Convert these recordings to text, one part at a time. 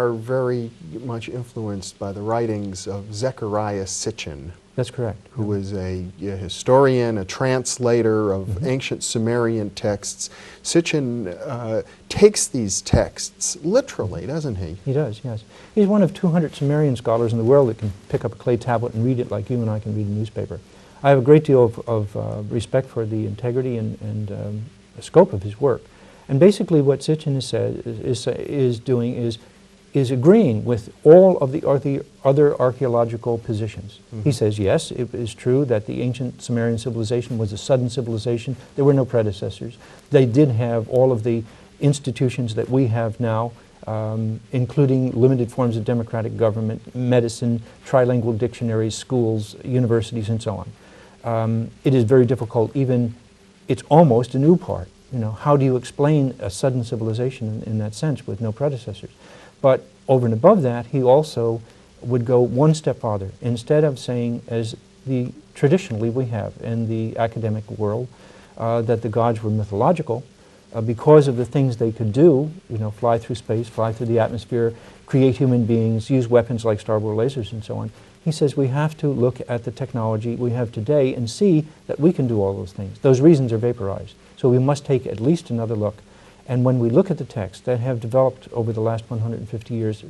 are very much influenced by the writings of Zecharia Sitchin. That's correct. Who was a historian, a translator of ancient Sumerian texts. Sitchin takes these texts literally, doesn't he? He does, yes. He's one of 200 Sumerian scholars in the world that can pick up a clay tablet and read it like you and I can read a newspaper. I have a great deal of respect for the integrity and scope of his work. And basically what Sitchin is doing is agreeing with all of the other archaeological positions. He says, yes, it is true that the ancient Sumerian civilization was a sudden civilization. There were no predecessors. They did have all of the institutions that we have now, including limited forms of democratic government, medicine, trilingual dictionaries, schools, universities, and so on. It is very difficult, it's almost a new part. You know, how do you explain a sudden civilization in that sense with no predecessors? But over and above that, he also would go one step farther. Instead of saying, as traditionally we have in the academic world, that the gods were mythological, because of the things they could do, you know, fly through space, fly through the atmosphere, create human beings, use weapons like starboard lasers and so on. He says we have to look at the technology we have today and see that we can do all those things. Those reasons are vaporized. So we must take at least another look. And when we look at the texts that have developed over the last 150 years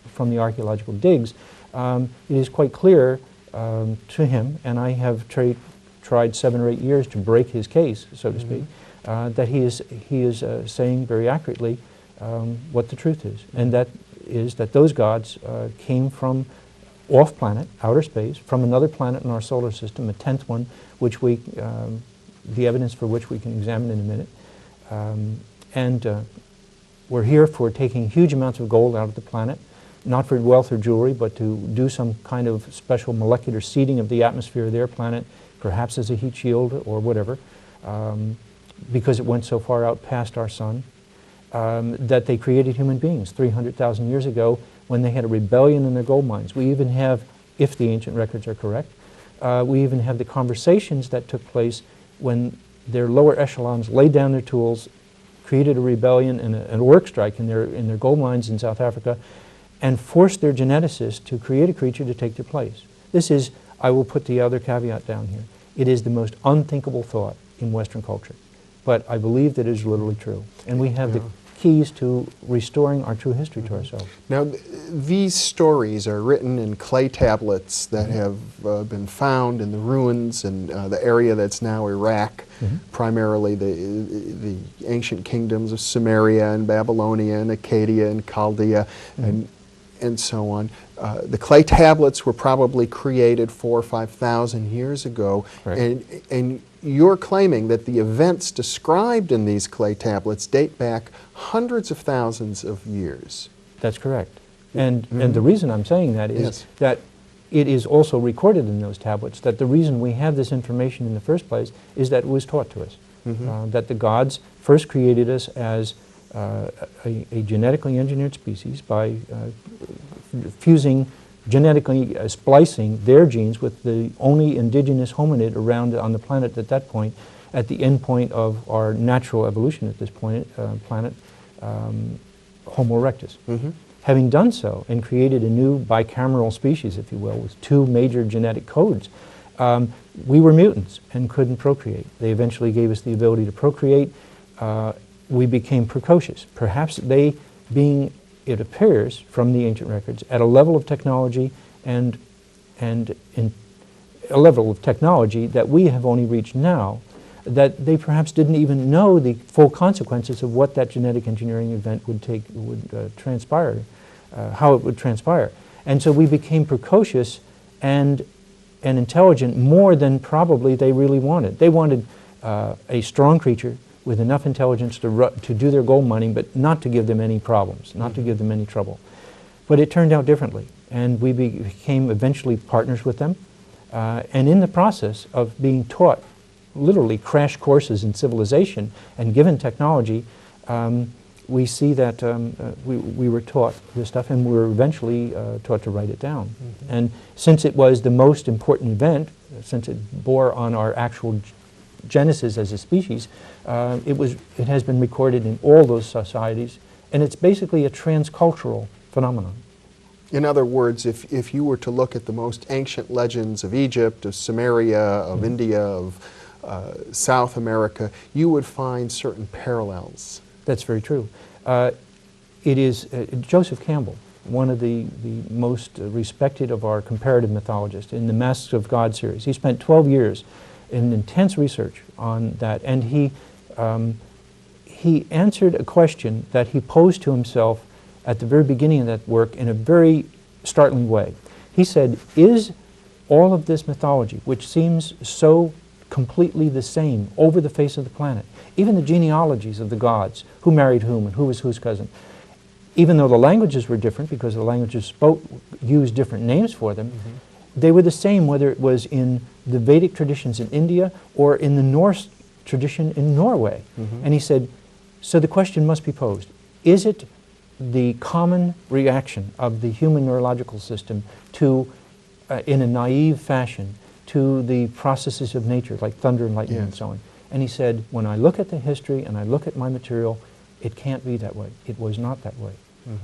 from the archaeological digs, it is quite clear to him, and I have tried 7 or 8 years to break his case, so to speak, that he is saying very accurately what the truth is. And that is that those gods came from off-planet, outer space, from another planet in our solar system, a 10th one, which the evidence for which we can examine in a minute. And we're here for taking huge amounts of gold out of the planet, not for wealth or jewelry, but to do some kind of special molecular seeding of the atmosphere of their planet, perhaps as a heat shield or whatever, because it went so far out past our sun, that they created human beings 300,000 years ago when they had a rebellion in their gold mines. We even have, if the ancient records are correct, we even have the conversations that took place when their lower echelons laid down their tools, created a rebellion and a work strike in their gold mines in South Africa, and forced their geneticists to create a creature to take their place. This is, I will put the other caveat down here, it is the most unthinkable thought in Western culture. But I believe that it is literally true. And we have the keys to restoring our true history to ourselves. Now, these stories are written in clay tablets that have been found in the ruins in the area that's now Iraq, primarily the ancient kingdoms of Sumeria and Babylonia and Akkadian and Chaldea and so on. The clay tablets were probably created 4,000 or 5,000 years ago, and you're claiming that the events described in these clay tablets date back hundreds of thousands of years. That's correct. And the reason I'm saying that is that it is also recorded in those tablets that the reason we have this information in the first place is that it was taught to us. That the gods first created us as a genetically engineered species by fusing, genetically splicing their genes with the only indigenous hominid around on the planet at that point, at the end point of our natural evolution at this point, planet, Homo erectus. Having done so and created a new bicameral species, if you will, with 2 major genetic codes, we were mutants and couldn't procreate. They eventually gave us the ability to procreate. We became precocious. Perhaps they, being, it appears from the ancient records, at a level of technology and in a level of technology that we have only reached now, that they perhaps didn't even know the full consequences of what that genetic engineering event would transpire, how it would transpire. And so we became precocious and intelligent more than probably they really wanted. They wanted a strong creature with enough intelligence to do their gold mining, but not to give them any problems, not to give them any trouble. But it turned out differently, and we became eventually partners with them. And in the process of being taught literally crash courses in civilization and given technology, we see that we were taught this stuff, and we were eventually taught to write it down. And since it was the most important event, since it bore on our actual genesis as a species, it has been recorded in all those societies, and it's basically a transcultural phenomenon. In other words, if you were to look at the most ancient legends of Egypt, of Sumeria, of India, of South America, you would find certain parallels. That's very true. It is Joseph Campbell, one of the most respected of our comparative mythologists in the Masks of God series. He spent 12 years in intense research on that, and he answered a question that he posed to himself at the very beginning of that work in a very startling way. He said, is all of this mythology, which seems so completely the same over the face of the planet, even the genealogies of the gods, who married whom and who was whose cousin, even though the languages were different because the languages used different names for them, they were the same whether it was in the Vedic traditions in India or in the Norse tradition in Norway. And he said, so the question must be posed, is it the common reaction of the human neurological system to, in a naive fashion, to the processes of nature, like thunder and lightning and so on? And he said, when I look at the history and I look at my material, it can't be that way. It was not that way.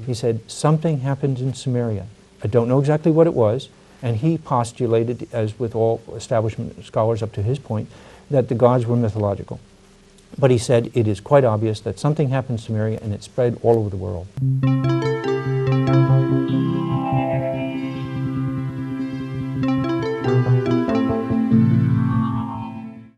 He said, something happened in Sumeria. I don't know exactly what it was, and he postulated, as with all establishment scholars up to his point, that the gods were mythological. But he said it is quite obvious that something happened in Sumeria and it spread all over the world.